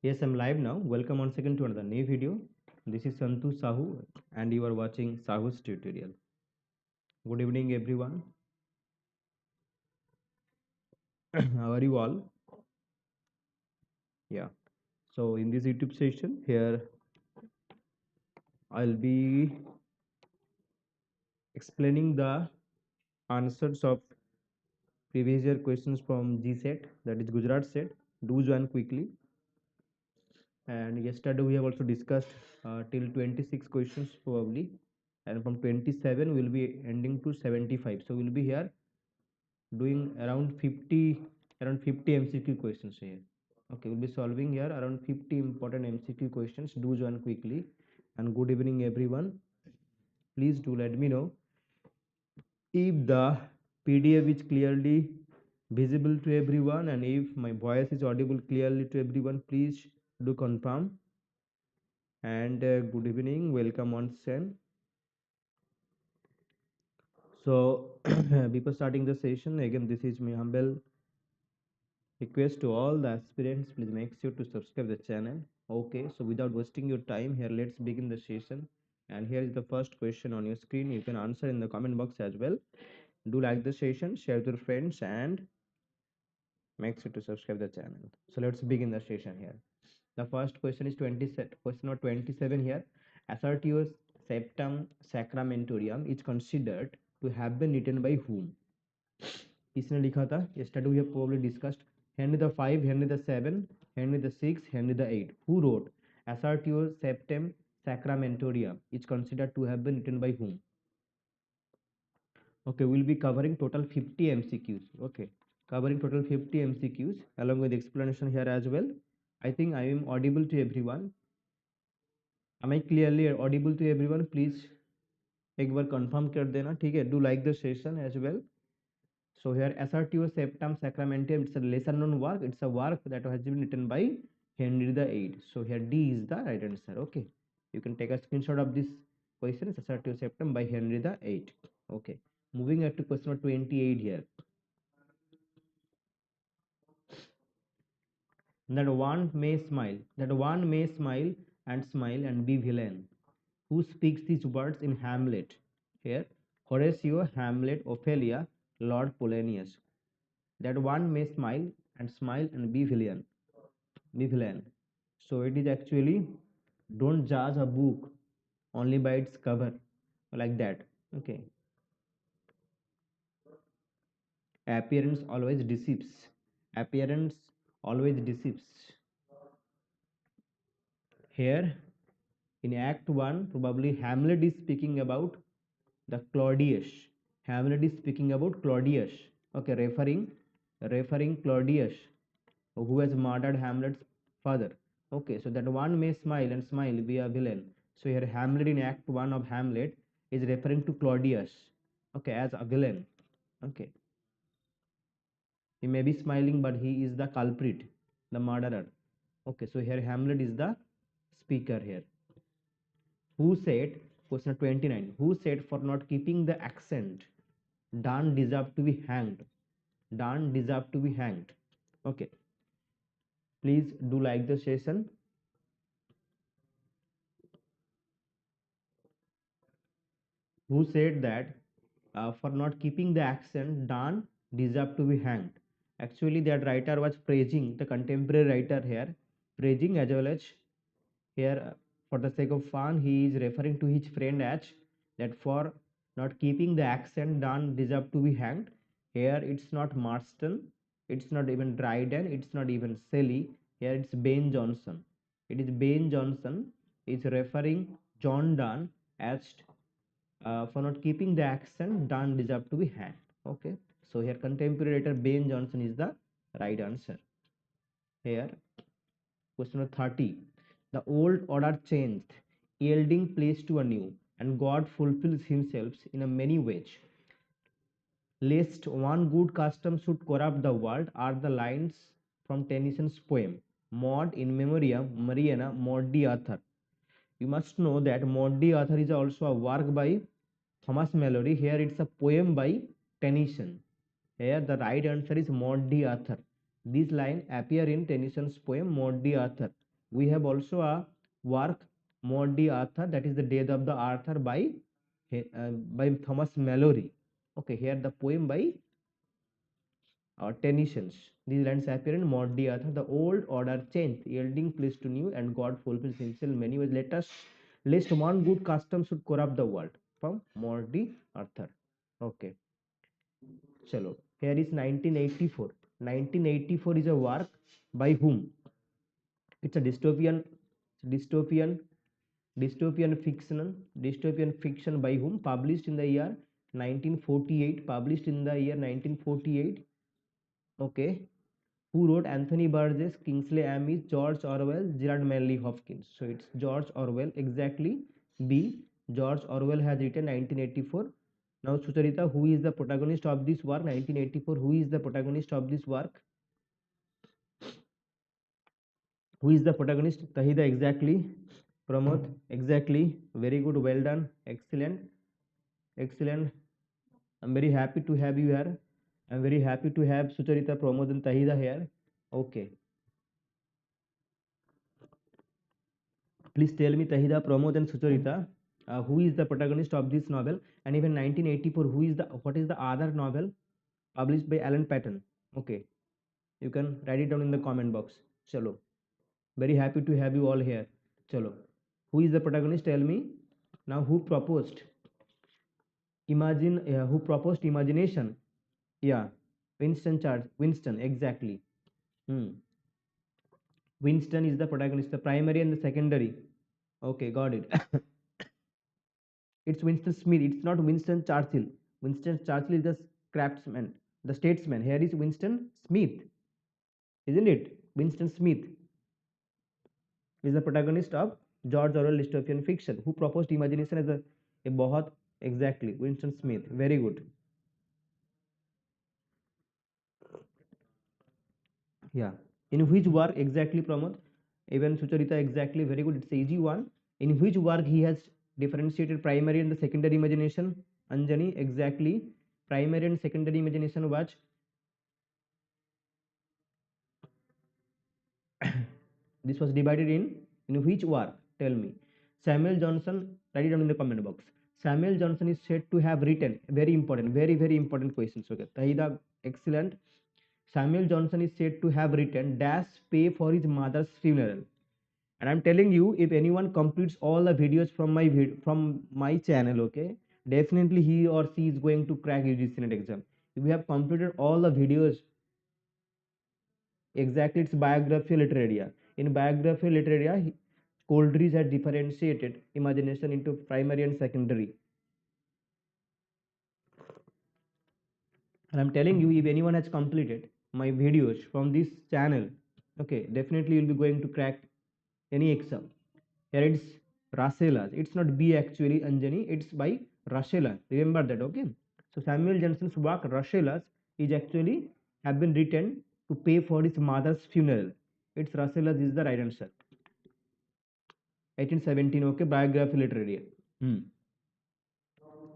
Yes, I'm live now. Welcome once again to another new video. This is Santu Sahu and you are watching Sahu's tutorial. Good evening everyone. How are you all? Yeah. So in this YouTube session here I'll be explaining the answers of previous year questions from GSET, that is Gujarat State. Do join quickly. And yesterday we have also discussed till 26 questions probably, and from 27 we'll be ending to 75. So we'll be here doing around 50 MCQ questions here. Okay, we'll be solving here around 50 important MCQ questions. Do join quickly. And good evening everyone. Please do let me know if the PDF is clearly visible to everyone, and if my voice is audible clearly to everyone, please do confirm. And good evening, welcome once again. So before starting the session, again this is my humble request to all the aspirants, please make sure to subscribe the channel. Okay, so without wasting your time here, let's begin the session. And here is the first question on your screen. You can answer in the comment box as well. Do like the session, share with your friends, and make sure to subscribe the channel. So let's begin the session here. The first question is question number 27 here. Assertio septum sacramentorium is considered to have been written by whom? किसने लिखा था? Yesterday we have probably discussed Henry the 5, Henry the 7, Henry the 6, Henry the 8. Who wrote Assertio Septem Sacramentorium is considered to have been written by whom? Okay, we'll be covering total 50 MCQs. Okay, covering total 50 MCQs along with explanation here as well. I think I am audible to everyone. Am I clearly audible to everyone? Please एक बार confirm कर देना, ठीक है? Do like the session as well. So here Assertio Septem Sacramentum, it's a lesser known work. It's a work that has been written by Henry the 8th. So here D is the right answer. Okay, you can take a screenshot of this question. Assertio Septem by Henry the 8th. Okay, moving on to question number 28 here. That one may smile and be villain. Who speaks these words in Hamlet? Here Horatio, Hamlet, Ophelia, Lord Polonius. That one may smile and be villain. So it is actually, don't judge a book only by its cover, like that. Okay, appearance always deceives. Appearance always deceives. Here in Act 1, probably Hamlet is speaking about the Claudius. Hamlet is speaking about Claudius. Okay, referring Claudius, who has murdered Hamlet's father. Okay, so that one may smile be a villain. So here Hamlet in Act 1 of Hamlet is referring to Claudius, okay, as a villain. Okay, he may be smiling but he is the culprit, the murderer. Okay, so here Hamlet is the speaker here. Who said, question 29, who said for not keeping the accent, Donne deserved to be hanged? Donne deserved to be hanged. Okay, please do like the session. Who said that for not keeping the accent, Donne deserved to be hanged? Actually, that writer was praising the contemporary writer here, praising as well as here for the sake of fun, he is referring to his friend as that for not keeping the accent, Donne deserved to be hanged. Here it's not Marston, it's not even Dryden, it's not even Shelley. Here it's Ben Jonson. It is Ben Jonson is referring John Donne as for not keeping the accent, Donne deserved to be hanged. Okay, so here contemporary writer Ben Jonson is the right answer. Here question number 30. The old order changed, yielding place to a new, and God fulfills himself in a many ways. Lest one good custom should corrupt the world are the lines from Tennyson's poem Maud in Memoriam Mariana Maudie Arthur. You must know that Maudie Arthur is also a work by Thomas Mallory. Here it's a poem by Tennyson. Here the right answer is Maudie Arthur. This line appear in Tennyson's poem Maudie Arthur. We have also a work Maud the Arthur, that is the Death of the Arthur by Thomas Mallory. Okay, here the poem by Tennyson. These lines appear in Maud the Arthur. The old order changed, yielding place to new, and God fulfills himself many ways. Let us, lest one good custom should corrupt the world. From Maud the Arthur. Okay, chalo. Here is 1984. 1984 is a work by whom? It's a dystopian dystopian fiction by whom? Published in the year 1948. Published in the year 1948. Okay, who wrote? Anthony Burgess, Kingsley Amis, George Orwell, Gerard Manley Hopkins. So it's George Orwell, exactly. B. George Orwell has written 1984. Now Sucharita, who is the protagonist of this work? 1984. Who is the protagonist of this work? Who is the protagonist? Tahida, exactly. Pramod, exactly. Very good. Well done. Excellent. Excellent. I'm very happy to have you here. I'm very happy to have Sucharita, Pramod, and Tahida here. Okay. Please tell me, Tahida, Pramod, and Sucharita, who is the protagonist of this novel? And even 1984, what is the other novel published by Alan Paton? Okay, you can write it down in the comment box. Chalo. Very happy to have you all here. Chalo. Who is the protagonist? Tell me. Now, who proposed? Who proposed imagination? Yeah, Winston, exactly. Hmm. Winston is the protagonist, the primary and the secondary. Okay, got it. It's Winston Smith. It's not Winston Churchill. Winston Churchill is the craftsman, the statesman. Here is Winston Smith, isn't it? Winston Smith is the protagonist of George Orwell dystopian fiction. Who proposed imagination as a बहुत, exactly, Winston Smith. Very good. Yeah. In which work exactly, Pramod? Even Sucharita, exactly. Very good. It's an easy one. In which work he has differentiated primary and the secondary imagination? Anjani, exactly. Primary and secondary imagination was this was divided in which work? Tell me. Samuel Johnson, write it down in the comment box. Samuel Johnson is said to have written, very important, very important questions. Okay, Tahida, excellent. Samuel Johnson is said to have written dash pay for his mother's funeral. And I'm telling you, if anyone completes all the videos from my channel, okay, definitely he or she is going to crack UGC NET exam. If you have completed all the videos, exactly, it's biography literature. In biography literature, Coldridge had differentiated imagination into primary and secondary. And I'm telling you, if anyone has completed my videos from this channel, okay, definitely you'll be going to crack any exam. Here it's Rasela. It's not B actually, Anjani. It's by Rasela. Remember that, okay? So Samuel Johnson's work, Rasela, is actually have been written to pay for his mother's funeral. It's Rasela. This is the right answer. 1817. Okay, biography literature. Hmm.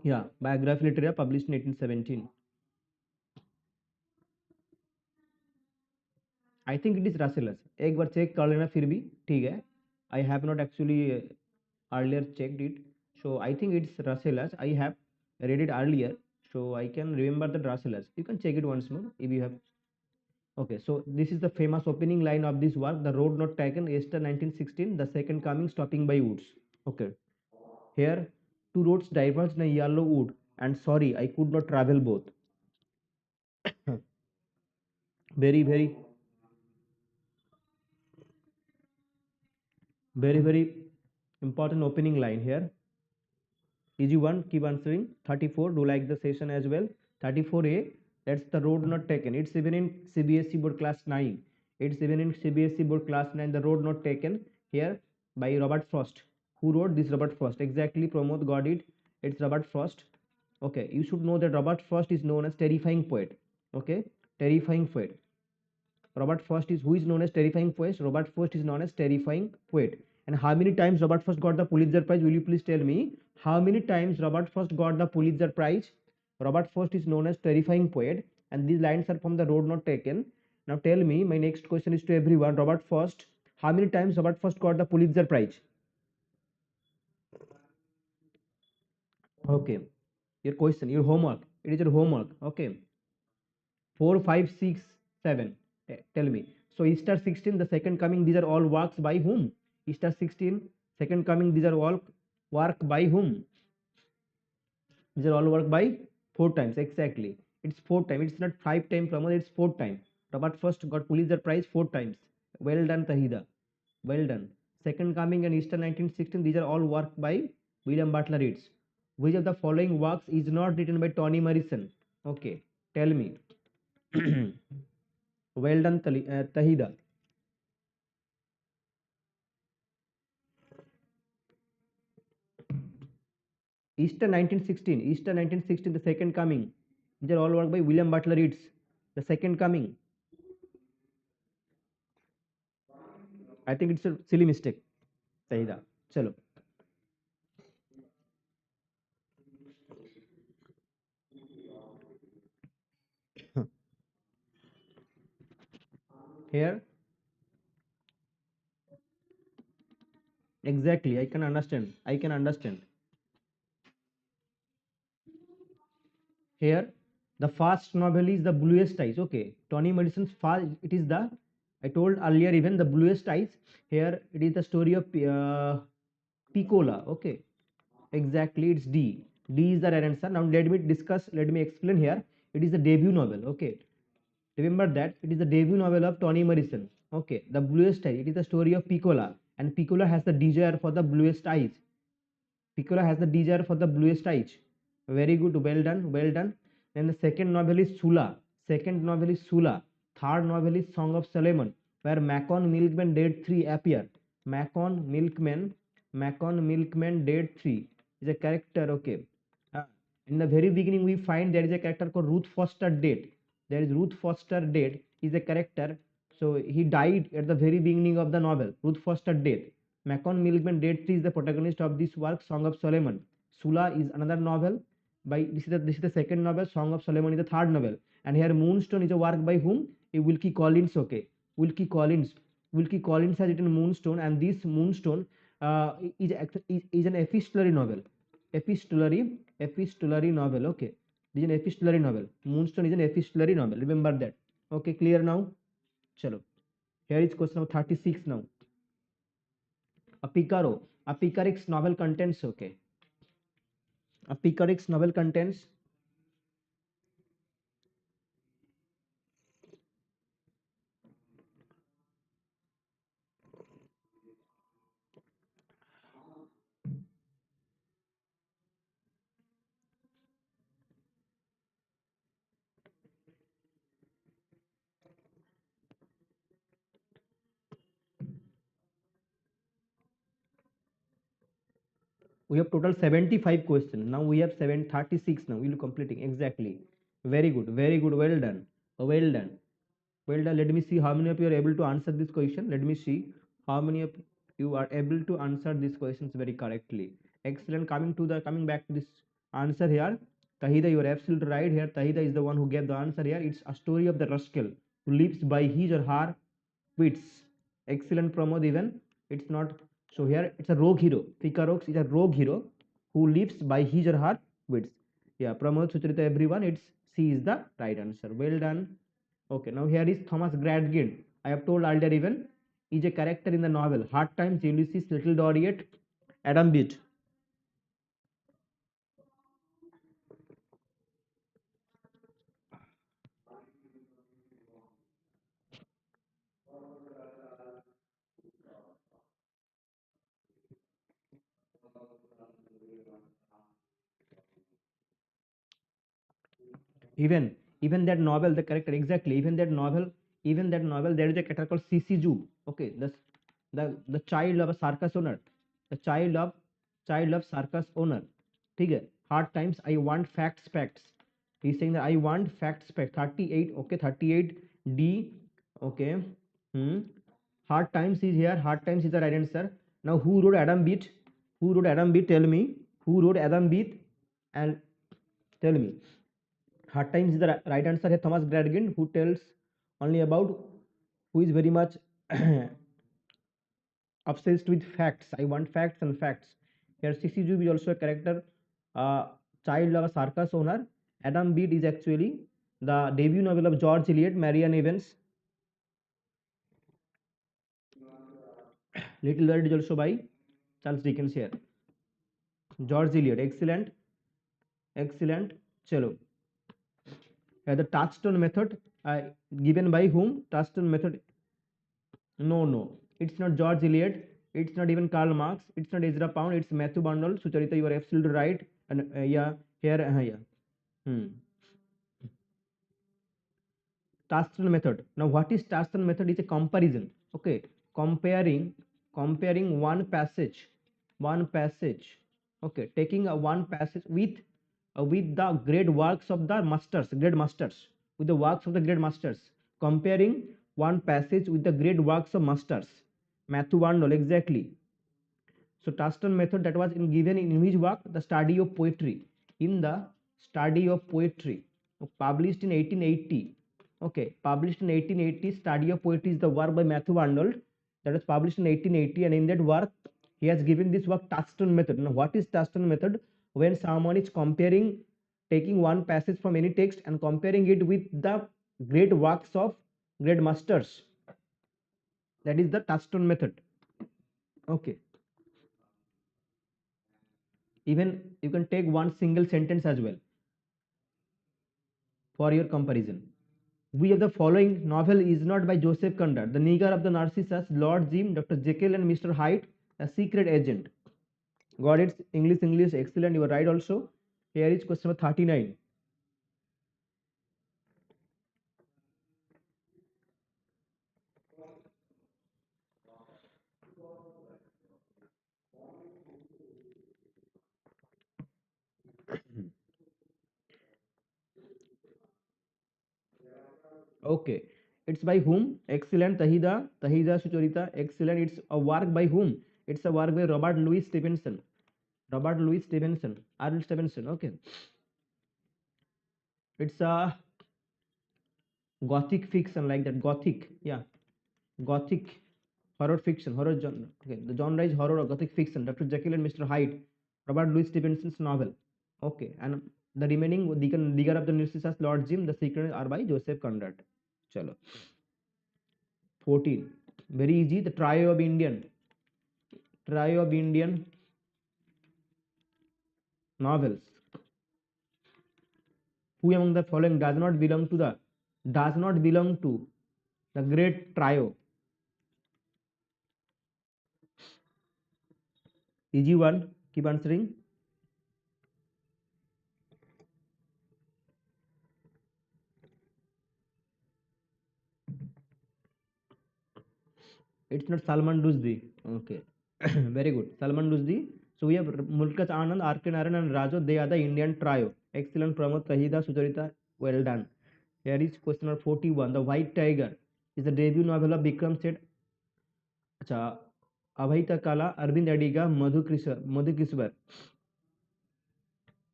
Yeah, biography literature published in 1817. I think it is Rasselas. एक बार check कर लेना फिर भी ठीक है. I have not actually earlier checked it, so I think it's Rasselas. I have read it earlier, so I can remember the Rasselas. You can check it once more if you have. Okay, so this is the famous opening line of this work: "The road not taken, Easter 1916, the second coming, stopping by woods." Okay, here two roads diverged in a yellow wood, and sorry, I could not travel both. Very very important opening line here. Easy one, keep answering. 34, do like the session as well. 34A, that's the road not taken. It's even in CBSE board class 9. It's even in CBSE board class 9, the road not taken here by Robert Frost. Who wrote this? Robert Frost. Exactly, Pramod got it. It's Robert Frost. Okay, you should know that Robert Frost is known as terrifying poet. Okay, terrifying poet. Robert Frost is who is known as terrifying poet. Robert Frost is known as terrifying poet. And how many times Robert Frost got the Pulitzer Prize? Will you please tell me how many times Robert Frost got the Pulitzer Prize? Robert Frost is known as terrifying poet, and these lines are from the road not taken. Now tell me, my next question is to everyone. Robert Frost, How many times Robert Frost got the Pulitzer Prize? Okay, your question, your homework. It is your homework. Okay, 4, 5, 6, 7. Tell me. So Easter 16, the second coming. These are all works by whom? Easter 16, second coming. These are all work by whom? These are all work by 4 times exactly. It's 4 times. It's not 5 times promoted. It's 4 times. Robert Frost got Pulitzer Prize 4 times. Well done, Tahida. Well done. Second coming and Easter 1916. These are all work by William Butler Yeats. Which of the following works is not written by Toni Morrison? Okay, tell me. Well done, Tahida. Easter 1916. Easter 1916. The second coming. These are all work by William Butler Yeats. The second coming. I think it's a silly mistake. Tahida. Chalo. Here, exactly. I can understand. I can understand. Here, the first novel is The Bluest Eyes. Okay, Toni Morrison's first. It is the. I told earlier even The Bluest Eyes. Here, it is the story of Piccola. Okay, exactly. It's D. D is the right answer. Now let me discuss. Let me explain here. It is the debut novel. Okay, remember that it is the debut novel of Toni Morrison. Okay, The Bluest Eyes. It is the story of Piccola, and Piccola has the desire for the bluest eyes. Piccola has the desire for the bluest eyes. Very good, well done, well done. Then the second novel is Sula. Second novel is Sula. Third novel is Song of Solomon, where Macon Milkman Dead 3 appear. Macon Milkman, Macon Milkman Dead 3 is a character. Okay. Uh, in the very beginning, we find there is a character called Ruth Foster Dead. There is Ruth Foster Dead is a character. So he died at the very beginning of the novel. Ruth Foster Dead. Macon Milkman Dead 3 is the protagonist of this work, Song of Solomon. Sula is another novel by this is the second novel. Song of Solomon is the third novel. And here Moonstone is a work by whom? Wilkie Collins. Okay, Wilkie Collins. Wilkie Collins has written Moonstone, and this Moonstone is an epistolary novel. Epistolary novel. Okay, this is an epistolary novel. Moonstone is an epistolary novel. Remember that. Okay, clear now. Chalo. Here is question number 36 now. A Picaro. A Picaric's novel contains. Okay. A Picaric's novel contains. We have total 75 questions. Now we have 736. Now we will completing exactly. Very good. Very good. Well done. Well done. Well done. Let me see how many of you are able to answer this question. Let me see how many of you are able to answer these questions very correctly. Excellent. Coming back to this answer here. Tahida, you are absolutely right here. Tahida is the one who gave the answer here. It's a story of the rascal who lives by his or her wits. Excellent, Pramod. Even it's not so here. It's a rogue hero. Picarox is a rogue hero who lives by his or her wits. Yeah, Pramod, Sucharita, everyone. It's C is the right answer. Well done. Okay, now here is Thomas Gradgrind. I have told earlier even is a character in the novel Hard Times, Ulysses, Little Dorrit, Adam Beat. Even that novel, the character exactly. Even that novel, there is a character called CC Ju. Okay, the child of a circus owner, the child of circus owner. ठीक है. Hard times. I want facts. He's saying that I want facts. 38. Okay, 38 D. Okay. Hmm. Hard times is here. Hard times is the right answer. Now who wrote Adam Beat? Who wrote Adam Beat? Tell me. Who wrote Adam Beat? And tell me. Hard times is the right answer here. Thomas Gradgrind, who tells only about who is very much obsessed with facts. I want facts and facts. Here, Sissy Jube is also a character, child of a circus owner. Adam Bede is actually the debut novel of George Eliot, Marian Evans. Little Bird is also by Charles Dickens here. George Eliot, excellent, excellent. Chalo. The touchstone method, given by whom? Touchstone method. No, no. It's not George Eliot. It's not even Karl Marx. It's not Ezra Pound. It's Matthew Bundle. Sucharita, you are absolutely right. And yeah, here, yeah. Hmm. Touchstone method. Now, what is Touchstone method? Is a comparison. Okay, comparing one passage. Okay, taking a one passage with the great works of the great masters, with the works of the great masters. Comparing one passage with the great works of masters. Matthew Arnold, exactly. So Tuston method that was given in his work, The Study of Poetry. In the Study of Poetry, published in 1880. Okay, published in 1880, Study of Poetry is the work by Matthew Arnold that was published in 1880, and in that work, he has given this work Tuston method. Now, what is Tuston method? When someone is comparing, taking one passage from any text and comparing it with the great works of great masters. That is the Tuston method. Okay. Even you can take one single sentence as well for your comparison. We have the following novel is not by Joseph Conrad, The Nigger of the Narcissus, Lord Jim, Dr. Jekyll and Mr. Hyde, A Secret Agent. Got it? English, excellent. You are right also. Here is question number 39. Okay. It's by whom? Excellent. Tahida Sucharita. Excellent. It's a work by whom? It's a work by Robert Louis Stevenson. Robert Louis Stevenson. Arnold Stevenson. Okay. It's a gothic fiction like that. Gothic. Yeah. Gothic horror fiction, horror genre. Okay, the genre is horror or gothic fiction. Dr. Jekyll and Mr. Hyde, Robert Louis Stevenson's novel. Okay, and the remaining Digger of the Narcissus, Lord Jim, the secrets are by Joseph Conrad. Chalo. 14. Very easy. The trio of Indian novels. Who among the following does not belong to the great trio? Easy one. Keep answering. It's not Salman Rushdie. Okay. Very good. Salman Rushdie. So we have Mulkaz Anand, R.K. Narayan and Rajo. They are the Indian trio. Excellent. Pramod, Tahida, Sucharita. Well done. Here is question number 41. The White Tiger is the debut novel of Bikram Seth. Acha, Abhayta Kala, Arvind Adiga, Madhu Kriswar.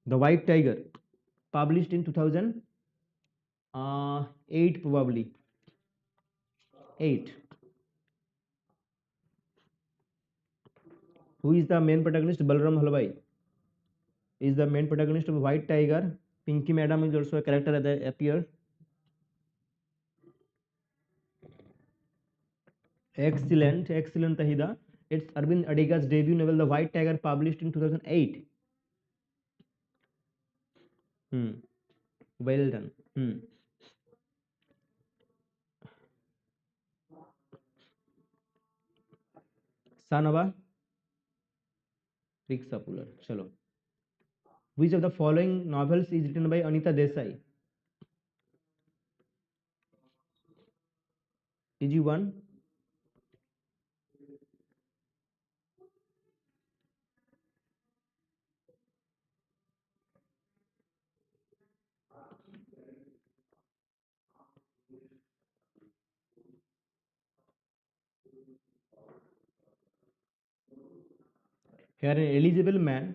The White Tiger, published in 2008 probably. 8. Who is the main protagonist? Balram Halwai is the main protagonist of White Tiger. Pinky Madam is also a character that appears. Excellent, excellent, Tahida. It's Arvind Adiga's debut novel, The White Tiger, published in 2008. Hmm. Well done. Son of a Riksha puller. Chalo. Which of the following novels is written by Anita Desai? Easy one. Here, an eligible man.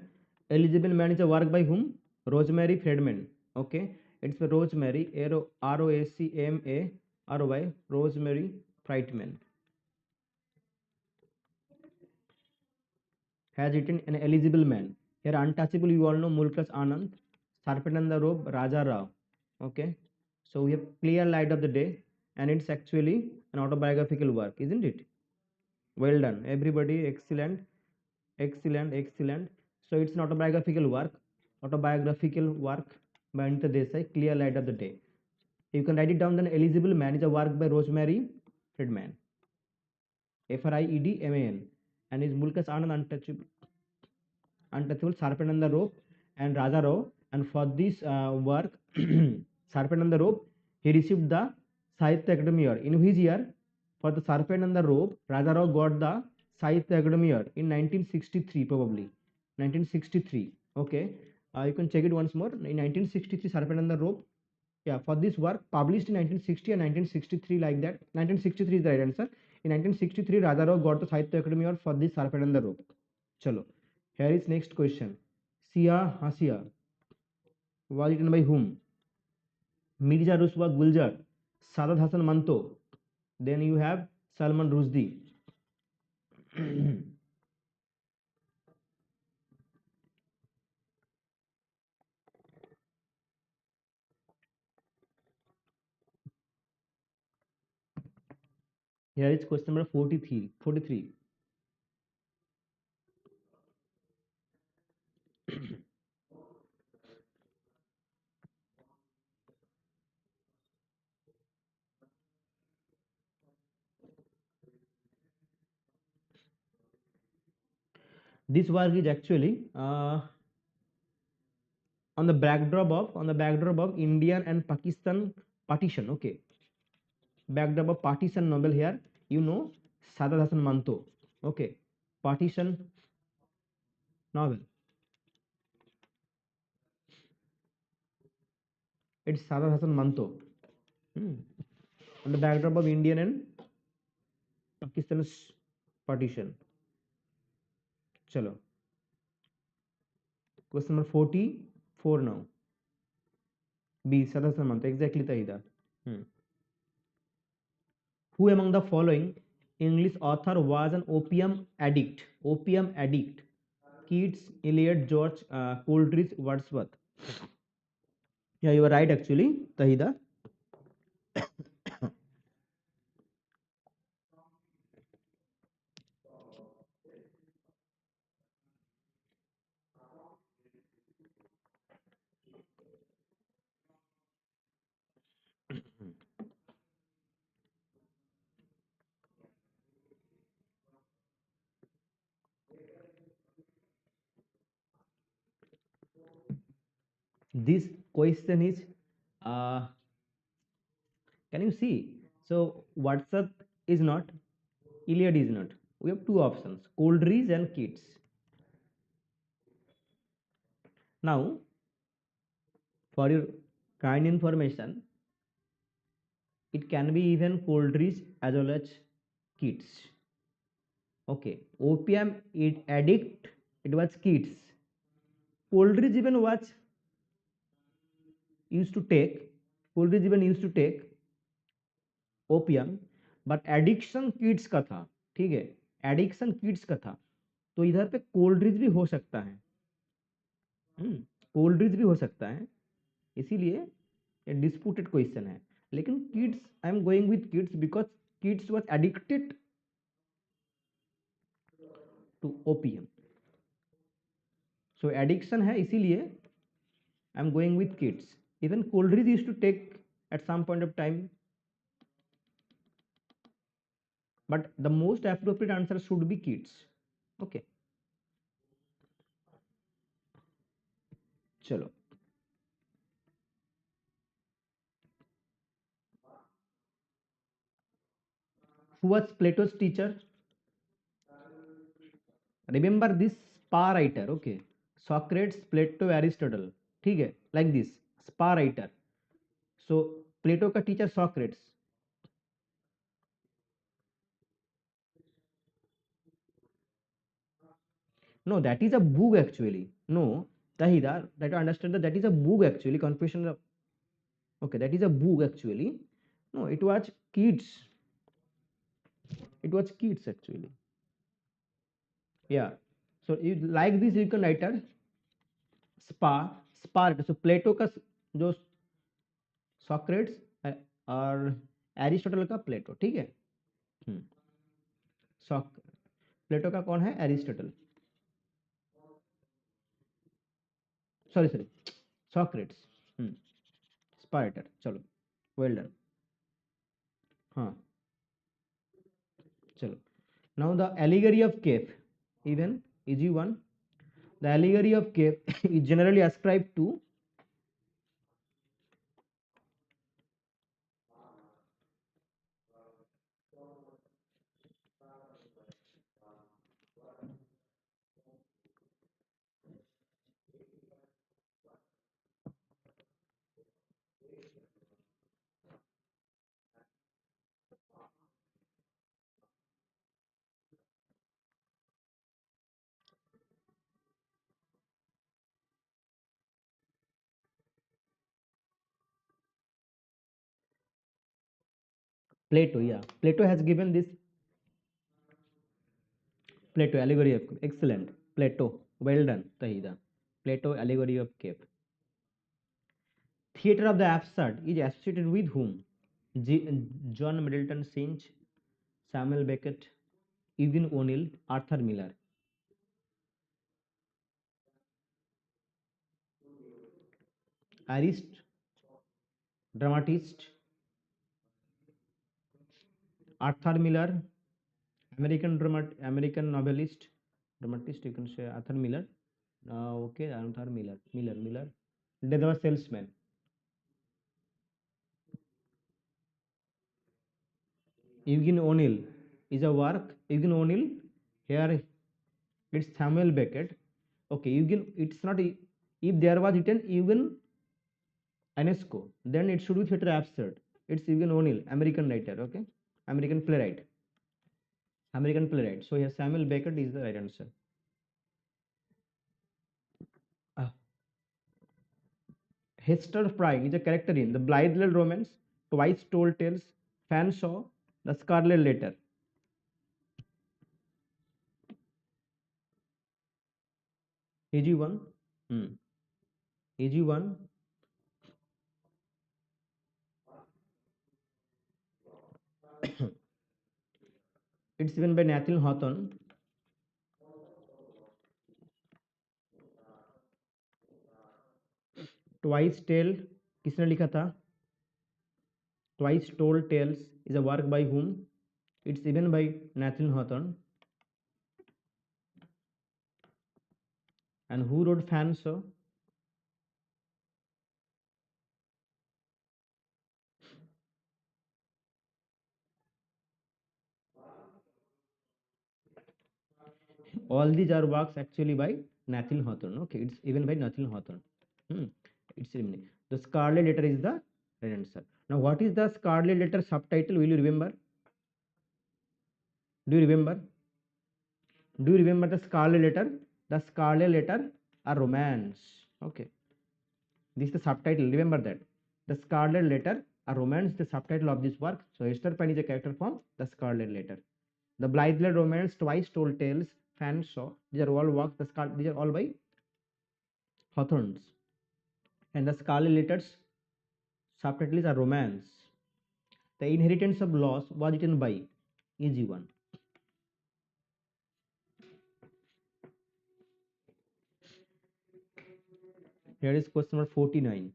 Eligible man is a work by whom? Rosemary Friedman. Okay, it's for Rosemary. Rocmary. Rosemary Friedman. has written an eligible man. Here untouchable you all know Mulkas Anand, Serpent and the Rope, Raja Rao. Okay, so we have clear light of the day, and it's actually an autobiographical work, isn't it? Well done, everybody. Excellent, excellent, excellent. So it's an autobiographical work by Anita Desai, Clear Light of the Day. You can write it down. Then Eligible Man is a work by Rosemary Friedman, Friedman, and is Mulkas Anand Untouchable, Serpent and the Rope, and Raja Rao. And for this work, Serpent and the Rope, he received the Sahitya Academy Award. In which year? For the Serpent and the Rope, Raja Rao got the Sahitya Academy Award in 1963, probably 1963. Okay, you can check it once more. In 1963, Serpent and the Rope. Yeah, for this work published in 1960 and 1963, like that. 1963 is the right answer. In 1963, Raja Rao got the Sahitya Academy Award for this Serpent and the Rope. Chalo. Here is next question. Sia Hasia was written by whom? Mirza Ruswa Guljar, Sadat Hassan Manto. Then you have Salman Rushdie. Here is question number 43. This work is actually on the backdrop of India and Pakistan partition. Okay, backdrop of partition novel here. You know Sadat Hassan Manto. Okay, partition novel. It's Sadat Hassan Manto. On the backdrop of Indian and Pakistan's partition. Chalo. Question number 44 now. B. Sadat Hassan Manto. Exactly Tahida. Who among the following English author was an opium addict? Opium addict. Keats, Eliot, George, Coleridge, Wordsworth. Yeah, you are right actually, Tahida. This question is, can you see? So Wordsworth is not, Eliot is not. We have two options, Coleridge and Keats. Now, for your kind information, it can be even Coleridge as well as Keats. Okay, opium addict, it was Keats. Coleridge even used to take opium, but addiction kids का था. ठीक है, addiction kids का था, तो इधर पे कोल्ड्रिज भी हो सकता है. कोल्ड्रिज भी हो सकता है, इसीलिए ये डिस्प्यूटेड क्वेश्चन है. लेकिन kids, I am going with kids because kids was addicted to opium. So addiction है, इसीलिए I am going with kids. Even Coleridge used to take at some point of time, but the most appropriate answer should be kids. Okay, chalo. Who was Plato's teacher? Remember this spa writer. Okay, Socrates, Plato, Aristotle. ठीक है, like this spa writer. So Plato का teacher Socrates. No, that is a book actually. No, Tahida, that you understand that is a book actually. Confession of, okay, that is a book actually. No, it was kids. It was kids actually. Yeah. So you like this you can write a स्पार्ट, सो प्लेटो का जो Socrates और Aristotle का प्लेटो, ठीक है। Sock प्लेटो का कौन है? Aristotle, sorry sorry, Socrates, Sparta, चलो वेल डन। हाँ चलो, now the allegory of cave, even easy one. The allegory of cave is generally ascribed to Plato. Yeah, Plato has given this Plato allegory of cave. Excellent. Plato. Well done, Tahida. Plato allegory of cave. Theatre of the absurd is associated with whom? John Middleton Synge, Samuel Beckett, Eugene O'Neill, Arthur Miller. Artist, dramatist, Arthur Miller, American novelist, dramatist. You can say Arthur Miller. Okay, Arthur Miller. Death of a Salesman. Eugene O'Neill is a work. Eugene O'Neill, here it's Samuel Beckett. Okay, Eugene, it's not, if there was written Eugene Ionesco, then it should be theatre absurd. It's Eugene O'Neill, American writer, okay, American playwright. So here Samuel Beckett is the right answer. Hester Prynne is a character in The Blithedale Romance, Twice Told Tales, Fanshawe, The Scarlet Letter. Easy one. Easy one. It's given by Nathaniel Hawthorne. Twice Told किसने लिखा था? Twice Told Tales is a work by whom? It's given by Nathaniel Hawthorne. And who wrote Fanshawe? All these are works actually by Nathaniel Hawthorne. Okay, it's even by Nathaniel Hawthorne. It's even the Scarlet Letter is the right answer. Now, what is the Scarlet Letter subtitle? Will you remember? Do you remember? Do you remember the Scarlet Letter? The Scarlet Letter, a romance. Okay, this is the subtitle. Remember that. The Scarlet Letter, a romance, the subtitle of this work. So Hester Prynne is a character from The Scarlet Letter. The Blithedale Romance, Twice Told Tales, Fanshawe, these are all works. These are all by Hawthorne's. And the Scarlet Letters subtitle is a romance. The Inheritance of Loss was written by, easy one. Here is question number 49.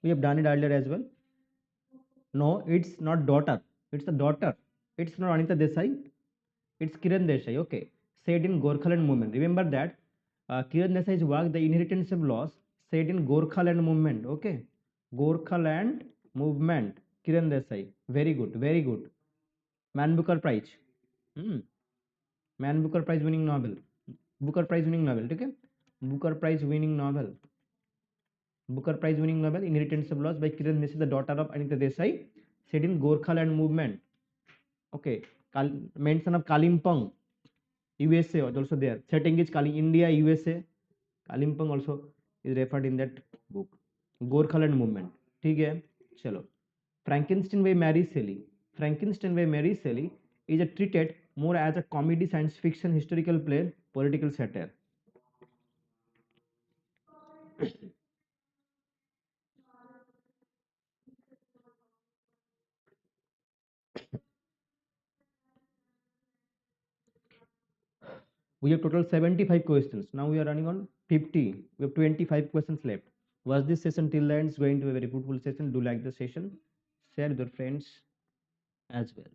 We have done it earlier as well. No, it's not daughter. It's the daughter. It's not Anita Desai. It's Kiran Desai. Okay. Said in Gorkhaland movement. Remember that Kiran Desai's work, The Inheritance of Loss, said in Gorkhaland movement. Okay. Gorkhaland movement. Kiran Desai. Very good. Very good. Man Booker Prize. Man Booker Prize winning novel. Booker Prize winning novel. Okay. Booker Prize winning novel. Booker Prize winning novel Inheritance of Loss by Kiran Desai, the daughter of Anita Desai, set in Gorkhaland movement. Okay, mention of Kalimpong, USA was also there. Setting is India, USA. Kalimpong also is referred in that book. Gorkhaland movement. ठीक है, चलो. Frankenstein by Mary Shelley. Frankenstein by Mary Shelley is a treated more as a comedy, science fiction, historical play, political satire. We have total 75 questions. Now we are running on 50. We have 25 questions left. Was this session till the end is going to be a very fruitful session? Do like the session. Share with your friends as well.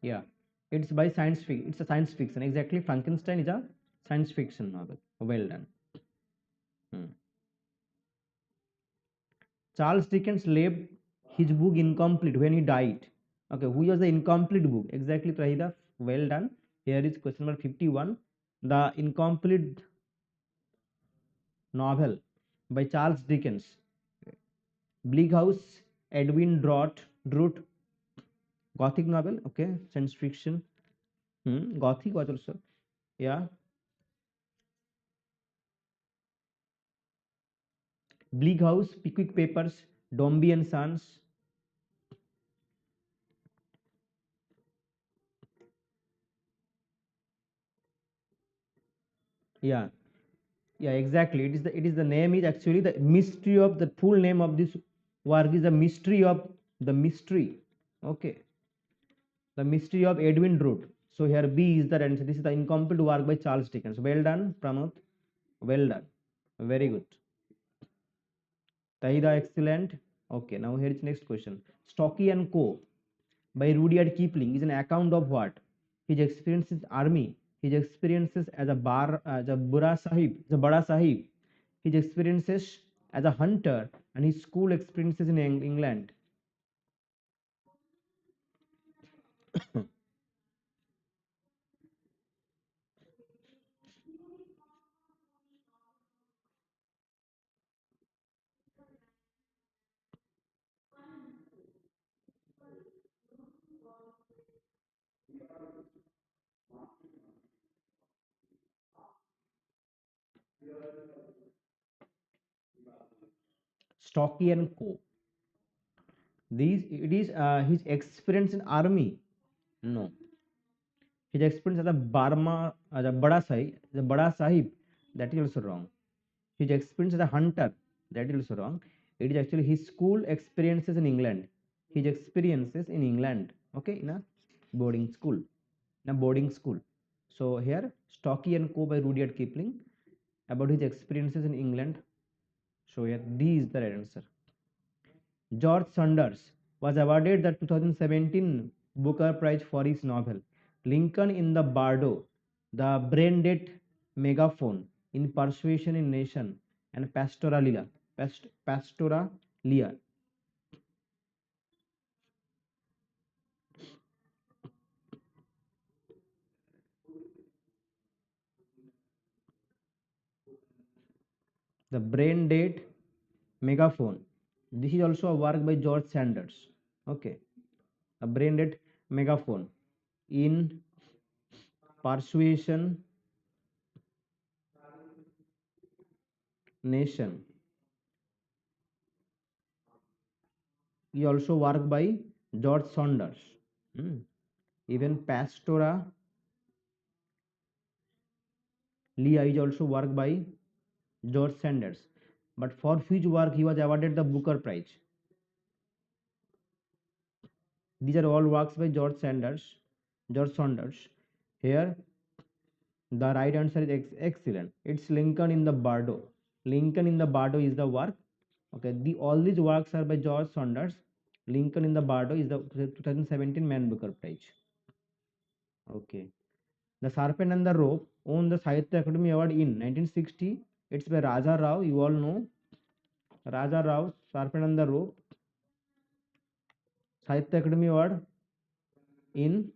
Yeah, it's by science fiction. It's a science fiction. Exactly, Frankenstein is a science fiction novel. Well done. Hmm. Charles Dickens left his book incomplete when he died. Okay, who was the incomplete book? Exactly, Prahida. Well done. Here is question number 51. The incomplete novel by Charles Dickens. Bleak House, Edwin Drood, Gothic novel. Okay, science fiction. Gothic was also. Yeah. Bleak House, Pickwick Papers, Dombey and Sons. Yeah, yeah, exactly. It is the name is actually the mystery of the full name of this work is the mystery of the mystery. Okay, the mystery of Edwin Drood. So here B is the answer. This is the incomplete work by Charles Dickens. Well done, Pramod. Well done. Very good. Tahida, excellent. Okay, now here is next question. Stocky and Co. by Rudyard Kipling is an account of what? His experiences in army, his experiences as a Bada Sahib, his experiences as a hunter, and his school experiences in England. Stocky and Co. These it is his experience in army. No, his experience as a Bada Sahib, that is also wrong. His experience as a hunter, that is also wrong. It is actually his school experiences in England. His experiences in England. Okay, in a boarding school. In a boarding school. So here, Stocky and Co. by Rudyard Kipling about his experiences in England. So here, D is the right answer. George Saunders was awarded the 2017 Booker Prize for his novel Lincoln in the Bardo, The Brain-Dead Megaphone, In Persuasion in Nation, and Pastoralia. Pastoralia. The Brain-Dead Megaphone. This is also a work by George Sanders. Okay. A Brain-Dead Megaphone. In Persuasion Nation. He also work by George Saunders. Hmm. Even Pastora Lee is also work by George Sanders. But for which work he was awarded the Booker Prize? These are all works by George Saunders. Here, the right answer is excellent. It's Lincoln in the Bardo. Lincoln in the Bardo is the work. Okay, all these works are by George Saunders. Lincoln in the Bardo is the 2017 Man Booker Prize. Okay. The Serpent and the Rope won the Sahitya Academy Award in 1960. It's by Raja Rao. You all know Raja Rao, Serpent and the Rope. Sahitya Academy Award in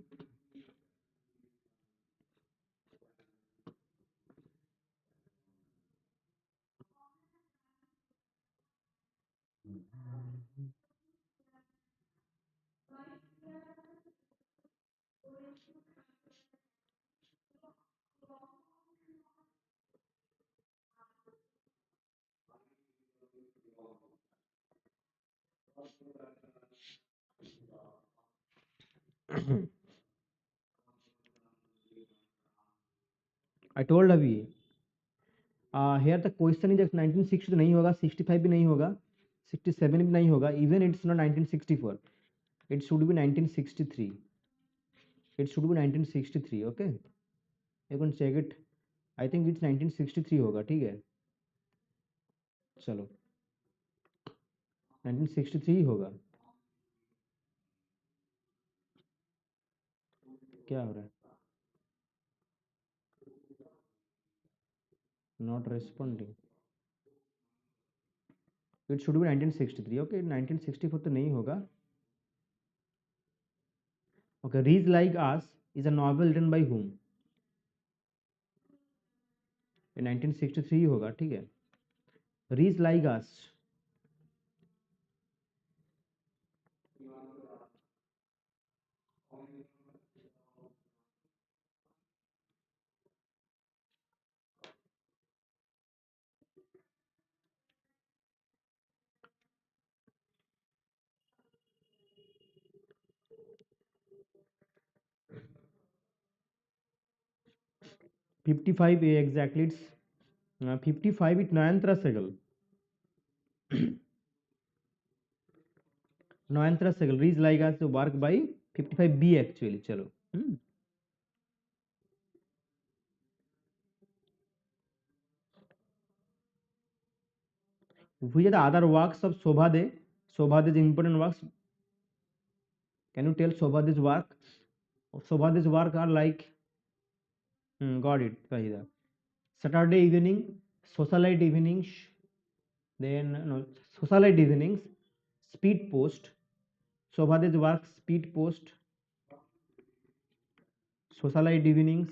I told अभी here the question is 1960 नहीं होगा, 65 भी नहीं होगा, 67 भी नहीं होगा, even it's not 1964, it should be 1963, it should be 1963. Okay, you can check it. I think it's 1963 होगा. ठीक है, चलो 1963 होगा. क्या हो रहा है? Not responding. It should be 1963. Okay, 1964 तो नहीं होगा. Okay, Reads Like Us is a novel written by whom? 1963 होगा. ठीक है, Reads Like Us. $55 exactly. It's 55. It's Nayantra Sehgal. Nayantra Sehgal. Reads Like Us work by 55B actually. चलो. Which are the other works of Sobhade? Sobhade's important works. Can you tell Sobhade's work? Sobhade's work are like, got it, Fahida. Saturday evening, socialite evenings, then no, socialite evenings, speed post. Sobhade's work, speed post, socialite evenings.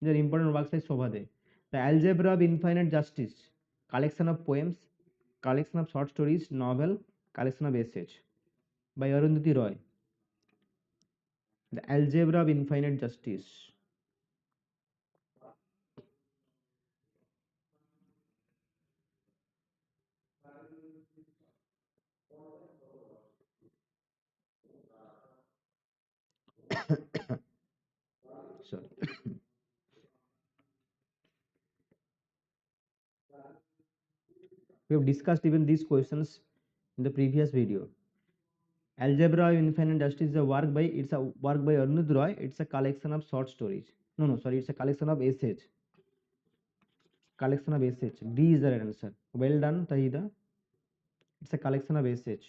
These are important works by Sobhade. The Algebra of Infinite Justice, collection of poems, collection of short stories, novel, collection of essays by Arundhati Roy. The Algebra of Infinite Justice. Sorry. We have discussed even these questions in the previous video. Algebra of Infinite Justice is a work by Arundhati Roy. It's a collection of short stories. It's a collection of essays. Collection of essays. D is the right answer. Well done, Tahida. It's a collection of essays.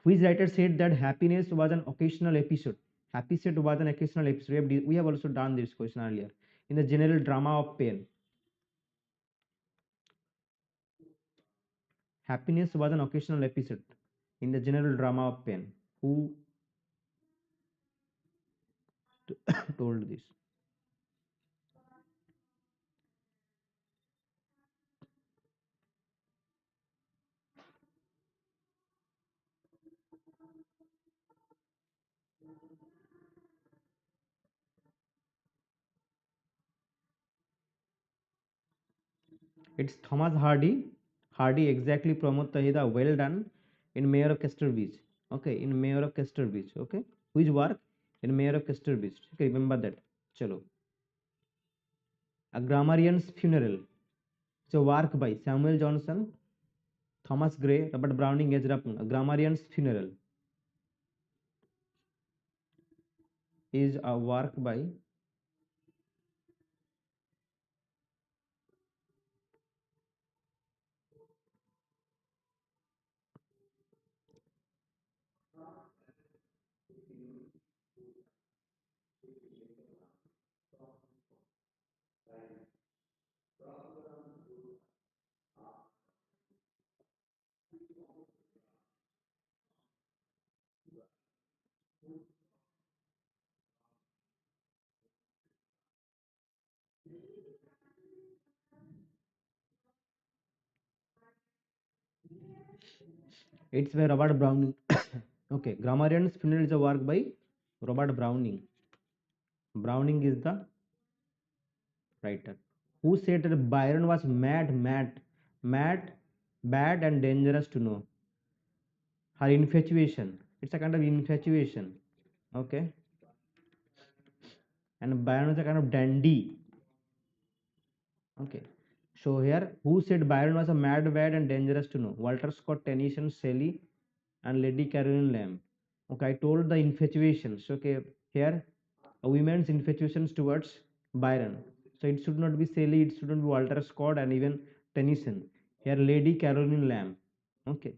Which writer said that happiness was an occasional episode? Happiness was an occasional episode. We have also done this question earlier. In the general drama of pain. Happiness was an occasional episode in the general drama of pain. Who told this? It's Thomas Hardy. Hardy, exactly, Pramod Tahida. Well done. In Mayor of Casterbridge. Okay, in Mayor of Casterbridge. Okay, which work? In Mayor of Casterbridge. Okay, remember that. Chalo. A Grammarian's Funeral. It's a work by Samuel Johnson, Thomas Gray, Robert Browning, Ezra Pound. A Grammarian's Funeral is a work by it's by Robert Browning. Okay, Grammarian's Funeral is a work by Robert Browning. Browning is the writer. Who said that Byron was mad, bad and dangerous to know? Her infatuation. It's a kind of infatuation. Okay. And Byron was a kind of dandy. Okay. So here, who said Byron was a mad, bad and dangerous to know? Walter Scott, Tennyson, Shelley, and Lady Caroline Lamb. Okay, I told the infatuations. Okay, here a woman's infatuations towards Byron. So it should not be Shelley, it shouldn't be Walter Scott and even Tennyson. Here, Lady Caroline Lamb. Okay,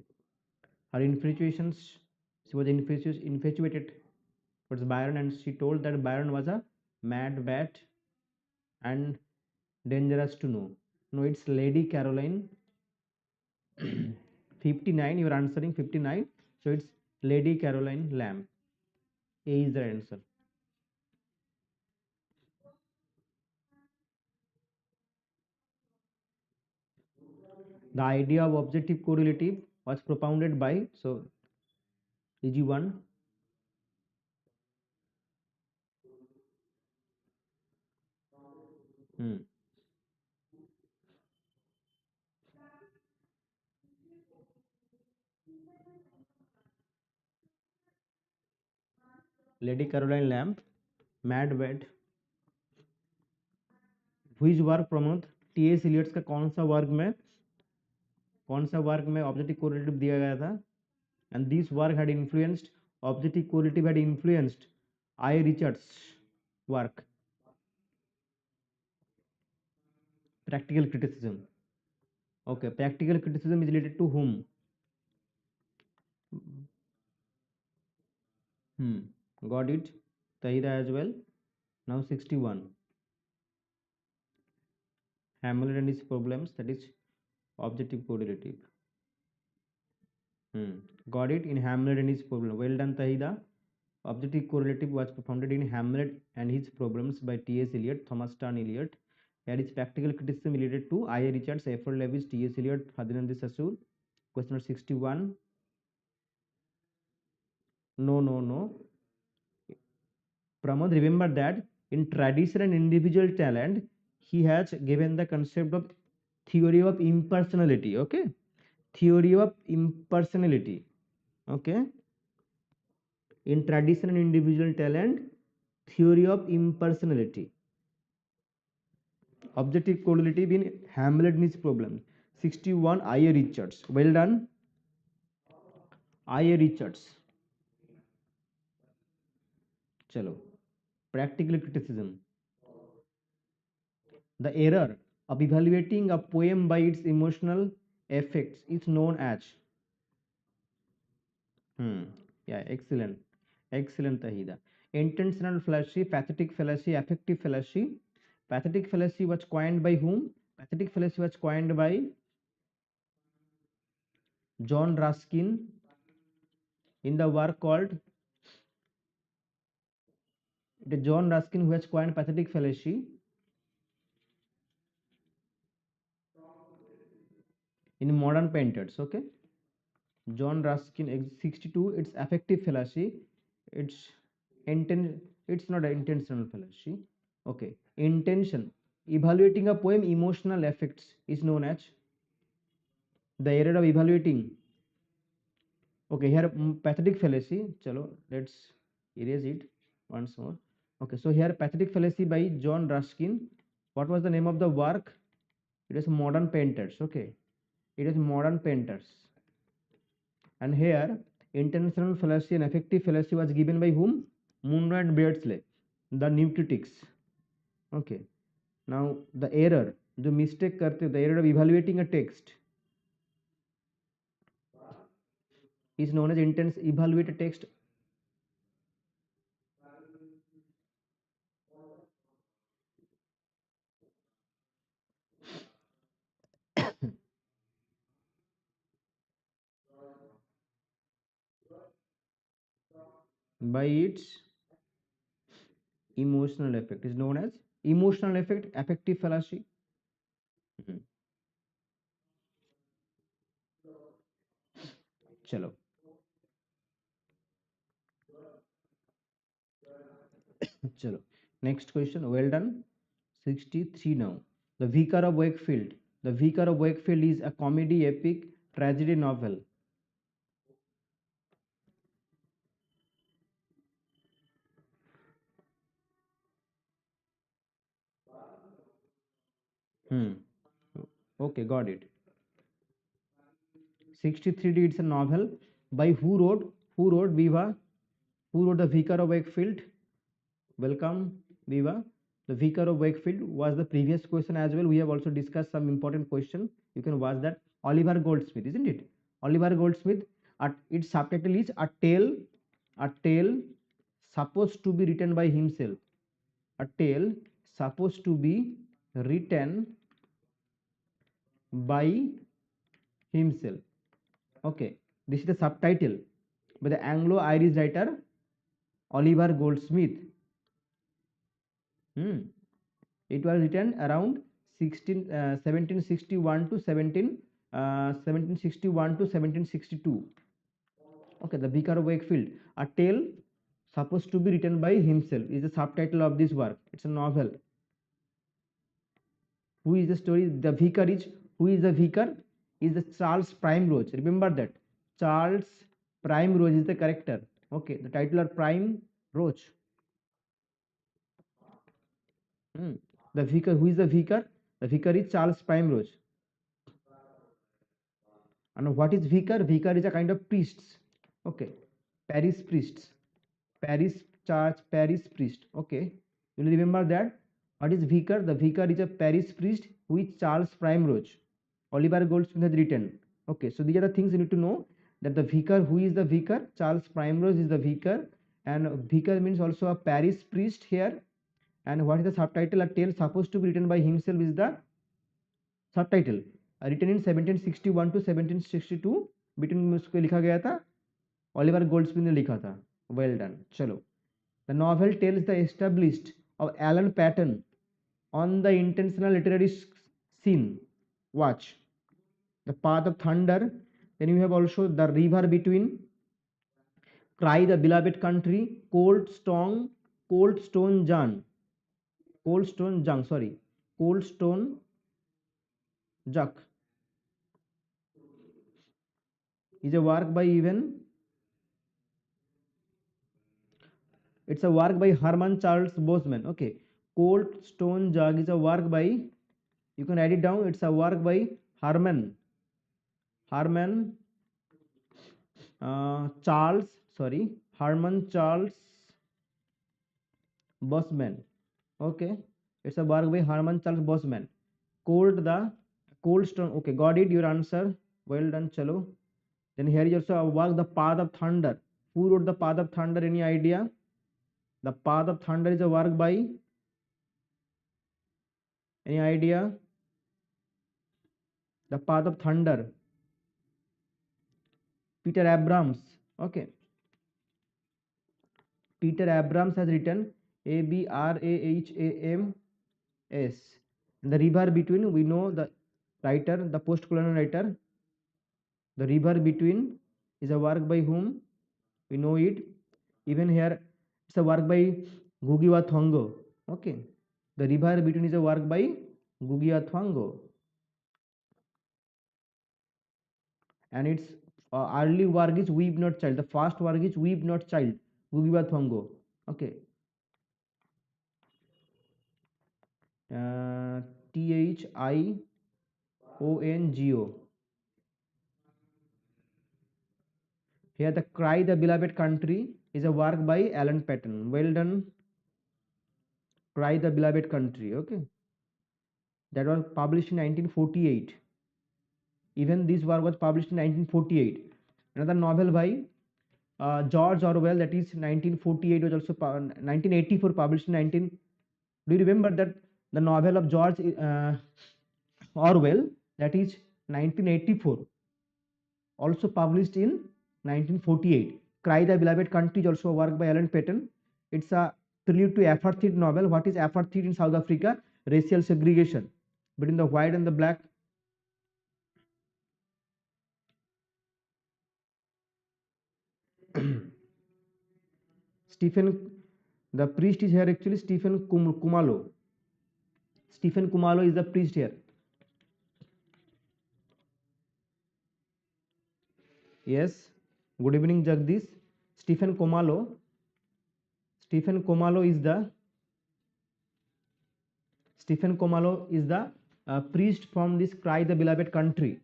her infatuations. She was infatuated towards Byron, and she told that Byron was a mad, bad, and dangerous to know. No, it's Lady Caroline 59. You are answering 59. So it's Lady Caroline Lamb. A is the answer. The idea of objective correlative was propounded by, so easy one, hmm. Lady Caroline Lamb, Mad Bed, which work Pramod T.S.. Eliot's का कौन सा work में objective correlative दिया गया था? And this work had influenced, objective correlative had influenced I Richards work, practical criticism. Okay, practical criticism is related to whom? Hmm. Got it. Tahida as well. Now 61. Hamlet and his problems, that is objective correlative. Hmm. Got it. In Hamlet and his problem. Well done, Tahida. Objective correlative was propounded in Hamlet and his problems by T.S. Eliot, Thomas Stern Eliot. Here is practical criticism related to I. A. Richards, F.R. Lewis, T.S. Eliot, Ferdinand de Saussure. Question number 61. No, no, no. Pramod, remember that in tradition and individual talent, he has given the concept of theory of impersonality. Okay, theory of impersonality. Okay, in tradition and individual talent, theory of impersonality. Objective correlative in Hamlet and his problems. 61. I. A. Richards. Well done. I. A. Richards. Chalo. Practical criticism. The error of evaluating a poem by its emotional effects is known as. Yeah, excellent. Excellent, Tahida. Intentional fallacy, pathetic fallacy, affective fallacy. Pathetic fallacy was coined by whom? Pathetic fallacy was coined by John Ruskin in the work called, the John Ruskin who has coined pathetic fallacy in modern painters. Okay, John Ruskin 62. It's affective fallacy. It's inten. It's not an intentional fallacy. Okay, intention. Evaluating a poem emotional effects is known as the error of evaluating. Okay, here pathetic fallacy. Chalo, let's erase it once more. Okay, so here pathetic fallacy by John Ruskin. What was the name of the work? It is Modern Painters. Okay, it is Modern Painters. And here intentional fallacy and affective fallacy was given by whom? Munro and Beardsley, the neurotics. Okay, now the error, the mistake the error of evaluating a text is known as intense evaluate a text by its emotional effect is known as emotional effect, affective fallacy. Mhm. Chalo. Chalo. Next question. Well done. 63 now. The Vicar of Wakefield. The Vicar of Wakefield is a comedy, epic, tragedy novel. Hmm. Okay, got it. 63D, it's a novel by who wrote? Who wrote Viva? Who wrote the Vicar of Wakefield? Welcome, Viva. The Vicar of Wakefield was the previous question as well. We have also discussed some important question. You can watch that. Oliver Goldsmith, isn't it? Oliver Goldsmith. Its subtitle is a tale supposed to be written by himself. A tale supposed to be written by himself. Okay, this is the subtitle by the Anglo-Irish writer Oliver Goldsmith. It was written around 1761 to 1761 to 1762. Okay, the Vicar of Wakefield, a tale supposed to be written by himself, is the subtitle of this work. It's a novel. Who is the story? The vicar is, who is the vicar? Is the Charles Primrose. Remember that Charles Primrose is the character. Okay, the title of Primrose. The vicar, who is the vicar? The vicar is Charles Primrose. And what is vicar? Vicar is a kind of priests. Okay, parish priests, parish church, parish priest. Okay, you will remember that. What is vicar? The vicar is a parish priest who is Charles Primrose. Oliver Goldsmith has written. Okay, so these are the things you need to know, that the vicar, who is the vicar? Charles Primrose is the vicar, and vicar means also a parish priest here. And what is the subtitle? A tale supposed to be written by himself is the subtitle. Written in 1761 to 1762, between में उसको लिखा गया था, Oliver Goldsmith ने लिखा था. Well done. चलो. The novel tells the established of Alan Paton on the intentional literary scene. Watch. The Path of Thunder. Then you have also The River Between, Cry the Beloved Country, Cold Stone Junk. Cold Stone Junk is a work by it's a work by Herman Charles Bosman. Okay, Cold Stone Jug is a work by, you can write it down, it's a work by Herman Charles Bosman. Okay, it's a work by Herman Charles Bosman. Cold Stone. Okay, got it, your answer. Well done, chalo. Then here is also a work, The Path of Thunder. Who wrote The Path of Thunder? Any idea? The Path of Thunder is a work by, any idea? The Path of Thunder, Peter Abrams. Okay, Peter Abrams has written, Abrahams. The River Between, we know the writer, the post-colonial writer. The River Between is a work by whom? We know it. Even here, it's a work by Ngugi wa Thiong'o. Okay, The River Between is a work by Ngugi wa Thiong'o, and its early work is Weep Not Child. The first work is Weep Not Child, Ngugi wa Thiong'o. Okay, Thiongo. Here, the Cry the Beloved Country is a work by Alan Paton. Well done. Cry the Beloved Country. Okay, that was published in 1948. Even this work was published in 1948. Another novel by George Orwell, that is 1948, was also 1984 published in 19. Do you remember that the novel of George Orwell, that is 1984, also published in 1948. Cry the Beloved Country is also a work by Alan Paton. It's a prelude to apartheid novel. What is apartheid in South Africa? Racial segregation between the white and the black. Stephen, the priest is here actually Stephen Kumalo. Stephen Kumalo is the priest here. Yes, good evening Jagdish. Stephen Kumalo, Stephen Kumalo is the Stephen Komalo is the priest from this Cry the Beloved Country.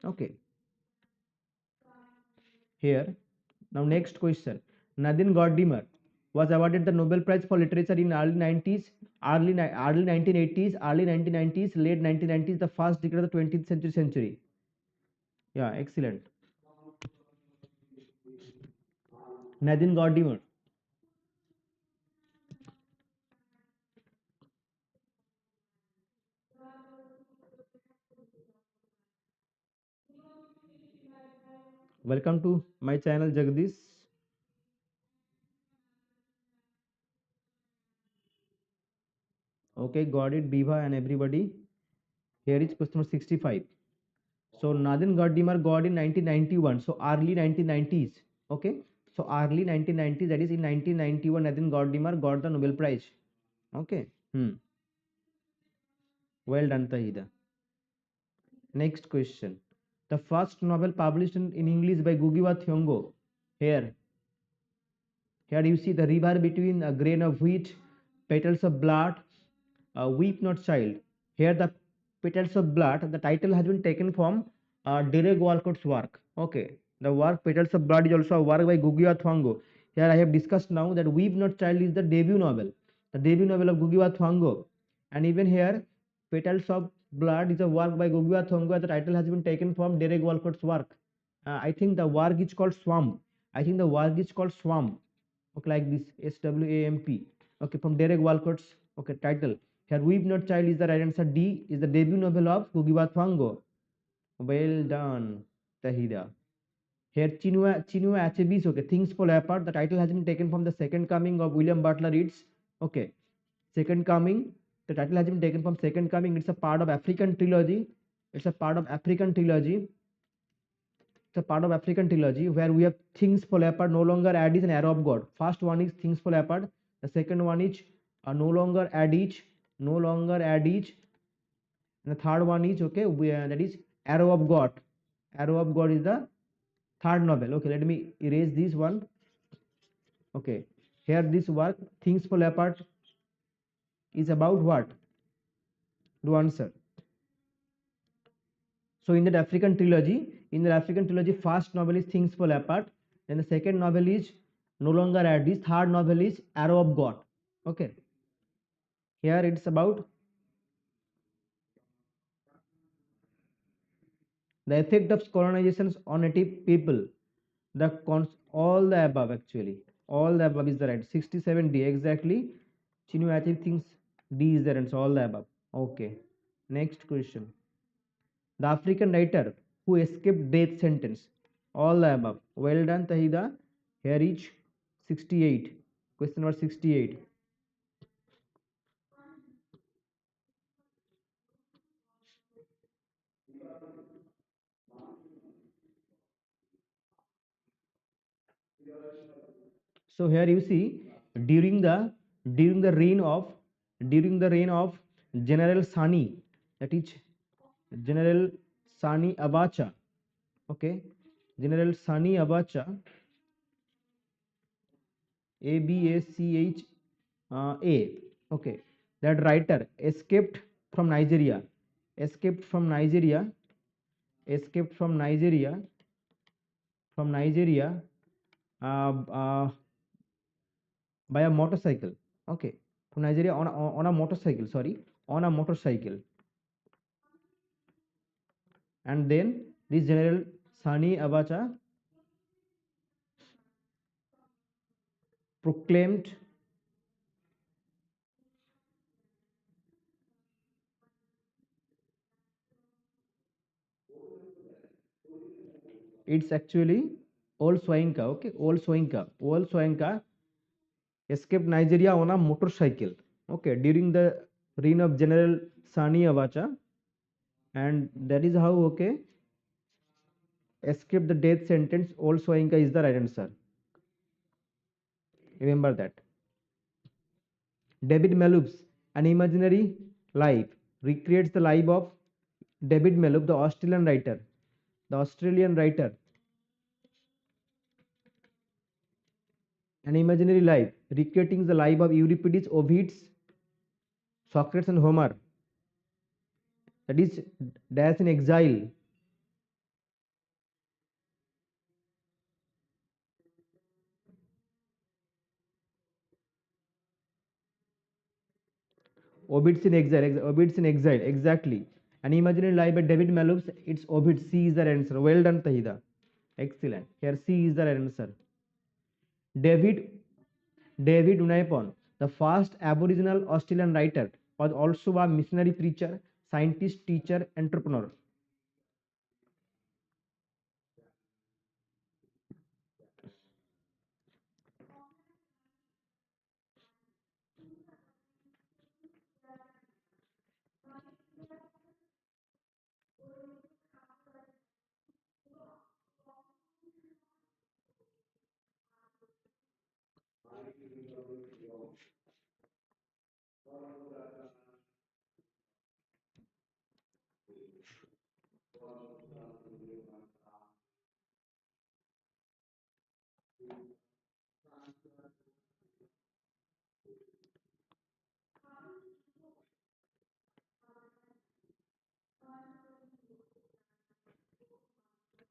Okay, here now next question. Nadine Gordimer was awarded the Nobel Prize for Literature in early 90s, early 1980s, early 1990s, late 1990s, the first decade of the 20th century. Yeah, excellent. Nadine Gordimer. Welcome to my channel Jagdish. Okay, got it, Biva and everybody. Here is question number 65. So Nadine Gordimer got in 1991. So early 1990s. Okay. So early 1990s, that is in 1991, Nadine Gordimer got the Nobel Prize. Okay. Well done, Tahida. Next question. The first novel published in English by Gugiwa Thiongo. Here. Here you see the river between a grain of wheat, petals of blood, weep not child. Here the petals of blood, the title has been taken from Derek Walcott's work. Okay, the work Petals of Blood is also a work by Gugiwa Thwango. Here I have discussed now that Weep Not Child is the debut novel of Gugiwa Thwango, and even here Petals of Blood is a work by Gugiwa Thwango. The title has been taken from Derek Walcott's work. I think the work is called Swamp. Okay, like this, SWAMP. Okay, from Derek Walcott's title. Here, Weep Not Child is the right answer. D is the debut novel of Gugiwa Thwango. Well done, Tahida. Here, Chinua Achebe's Things Fall Apart. The title has been taken from the Second Coming of William Butler Yeats. Okay, Second Coming. The title has been taken from Second Coming. It's a part of African trilogy. It's a part of African trilogy. Where we have Things Fall Apart, No Longer Add is an Arrow of God. First one is Things Fall Apart. The second one is No Longer Add Each. And the third one is that is Arrow of God. Arrow of God is the third novel. Okay, let me erase this one. Okay, here this work Things Fall Apart is about what? Do answer. So in the African trilogy, first novel is Things Fall Apart. Then the second novel is No Longer At This. Third novel is Arrow of God. Okay. Here it's about the effect of colonizations on native people. All the above actually. All the above is the right. 67D exactly. Chinuachi thinks D is the answer. All the above. Okay. Next question. The African writer who escaped death sentence. All the above. Well done, Tahida. Here is 68. Question number 68. So here you see during the during the reign of General Sani, that is General Sani Abacha. Okay, General Sani Abacha, Abacha. Okay, that writer escaped from Nigeria, escaped from Nigeria, escaped from Nigeria, from Nigeria uh, uh, by a motorcycle. Okay, from Nigeria on a motorcycle. Sorry, on a motorcycle. And then this General Sani Abacha proclaimed it's actually Old Soyinka. Okay, Old Soyinka escaped Nigeria on a motorcycle. Okay, during the reign of General Sani Abacha, and that is how escaped the death sentence. Old Soyinka is the right answer. Remember that. David Maloof An imaginary life recreates the life of David Mallouk, the Australian writer. The Australian writer. An imaginary life recreating the life of Euripides, Ovid, Socrates, and Homer. That is dash in exile. Ovid's in exile. Ovid's in exile. Exactly. An imaginary life by David Mallouk. It's Ovid. C is the answer. Well done, Tahida. Excellent. Here C is the answer. David David Unaipon, the first Aboriginal Australian writer, was also a missionary preacher, scientist, teacher, entrepreneur.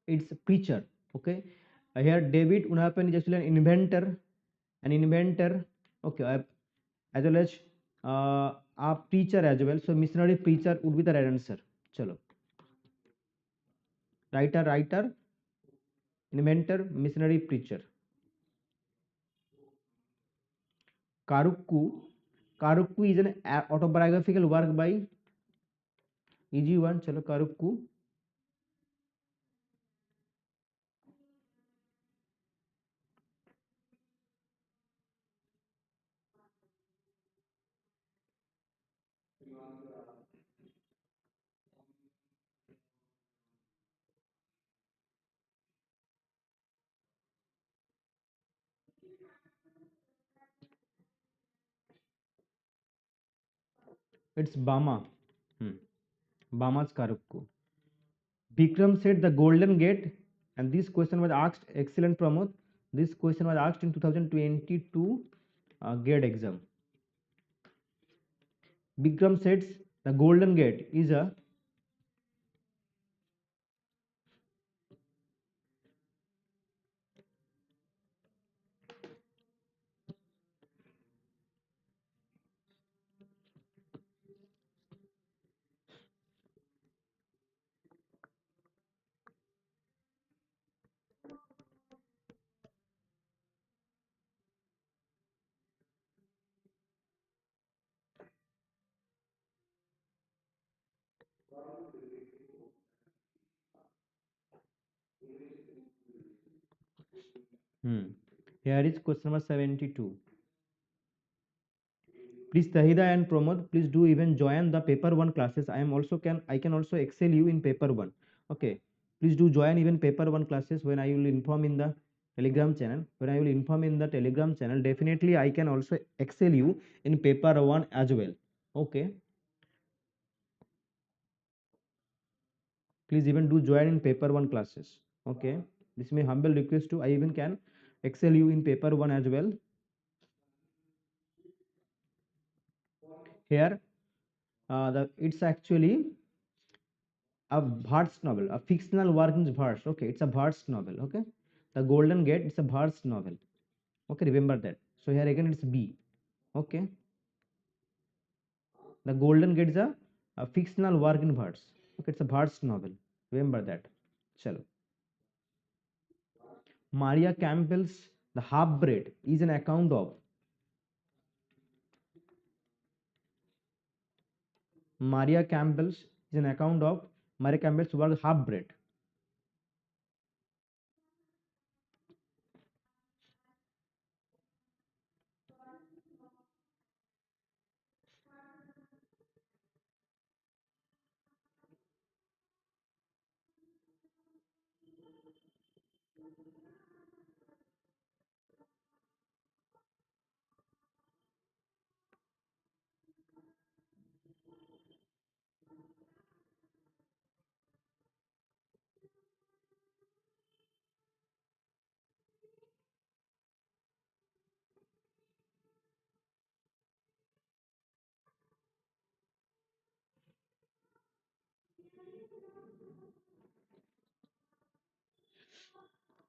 It's preacher. Okay. Here David Unaipon is actually an inventor. Okay, as well as a preacher as well. So missionary preacher would be the right answer. Chalo. Writer, inventor, missionary preacher. Karukku. Karukku is an autobiographical work by easy one. Chalo Karukku. It's Bama. Hmm. Bama's Karukku. Bikram said the Golden Gate, and this question was asked. Excellent, Pramod. This question was asked in 2022 GATE exam. Bikram says the Golden Gate is a hmm. Here is question number 72. Please Tahida and Pramod, please do even join the paper one classes. I can also excel you in paper one. Okay. Please do join even paper one classes when I will inform in the Telegram channel. When I will inform in the Telegram channel, definitely I can also excel you in paper one as well. Okay. Please even do join in paper one classes. Okay. This is my humble request to I even can excel you in paper one as well. Here, it's actually a verse novel, a fictional work in verse. Okay, it's a verse novel. Okay, the Golden Gate, it's a verse novel. Okay, remember that. So here again it's B. Okay, the Golden Gate is a fictional work in verse. Okay, it's a verse novel. Remember that. Chalo. Maria Campbell's The Half Breed is an account of Maria Campbell's is an account of Maria Campbell's work Half Breed.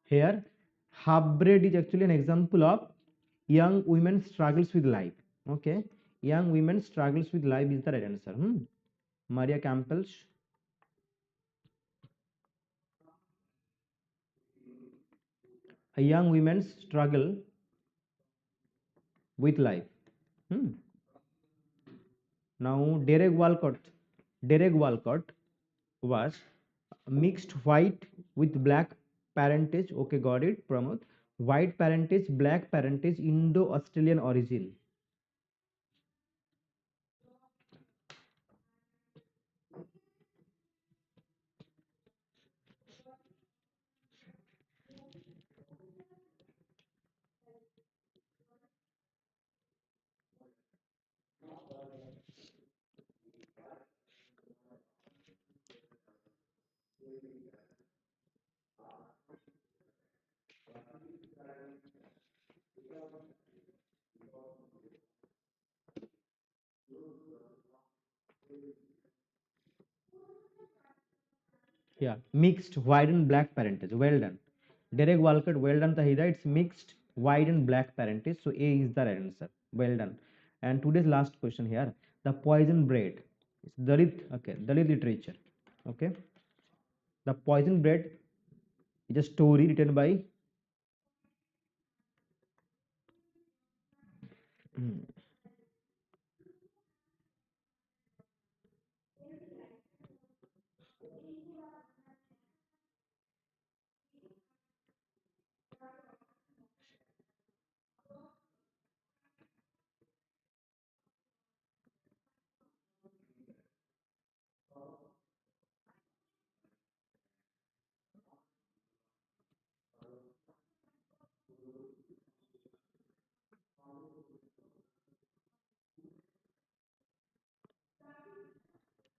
Here, half breed is actually an example of young women struggles with life. Okay, young women struggles with life is the right answer. Maria Campbell's a young women's struggle with life. Hmm. Now Derek Walcott was mixed white with black parentage. Okay, got it, Pramod. White parentage, black parentage, Indo-Australian origin. Yeah, mixed white and black parentage. Well done. Derek Walcott, well done, Tahida. It's mixed white and black parentage. So A is the right answer. Well done. And today's last question here. The poison bread. It's Dalit, okay, Dalit literature. Okay. The poison bread is a story written by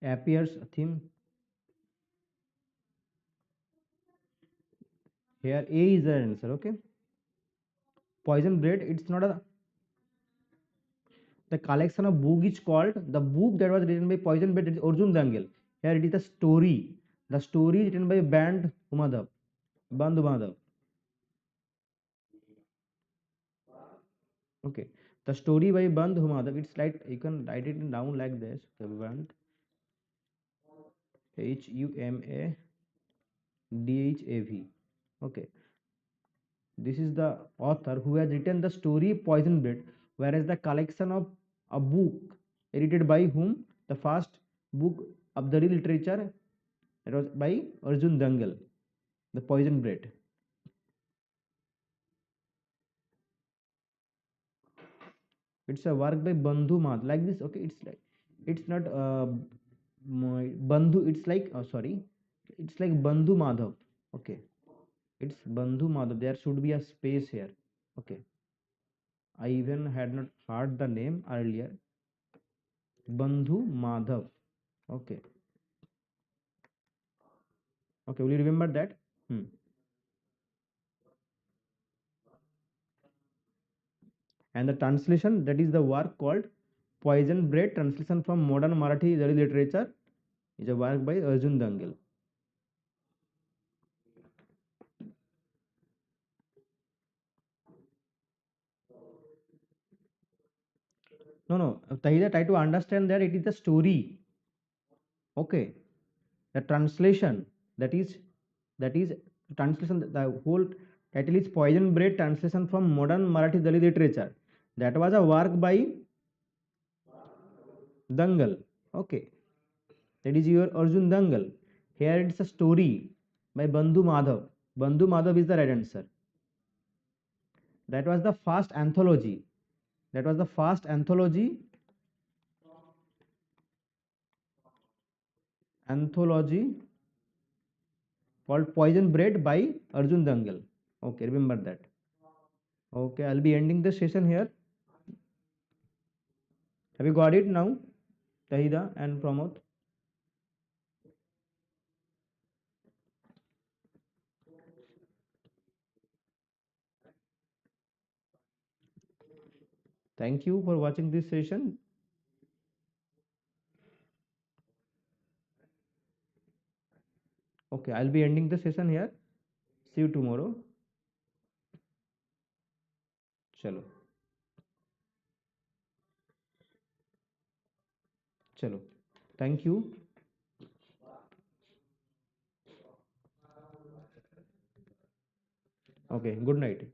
appears theme. Here A is the answer. Okay. Poison bread. It's not a the collection of book is called the book that was written by Poison Bread is Arjun Dangal. Here it is a story. The story written by Band Umadhav. Bandhu Madhav. Okay. The story by Bandhu Madhav. It's like you can write it down like this. Band Humadhav. Okay. This is the author who has written the story Poison Bread, whereas the collection of a book edited by whom the first book of the literature it was by Arjun Dangal, the Poison Bread. It's a work by Bandhu Madhav like this. Okay, it's like it's not Bandhu. It's like sorry, it's like Bandhu Madhav. Okay, it's Bandhu Madhav. There should be a space here. Okay, I even had not heard the name earlier. Bandhu Madhav. Okay, okay. Will you remember that? Hmm. And the translation that is the work called Poison Bread. Translation from modern Marathi literature is a work by Arjun Dangal. No, no. Tahida, try to understand that it is a story. Okay, the translation that is translation. The whole title is Poison Bread. Translation from modern Marathi Dalit literature. That was a work by Dangal. Okay, that is your Arjun Dangal. Here it's a story by Bandhu Madhav. Bandhu Madhav is the right answer. That was the first anthology. That was the first anthology called Poison Bread by Arjun Dangal. Okay, remember that. Okay, I'll be ending the session here. Have you got it now, Tahida and Pramod? Thank you for watching this session. Okay, I'll be ending the session here. See you tomorrow. चलो चलो, thank you. Okay, good night.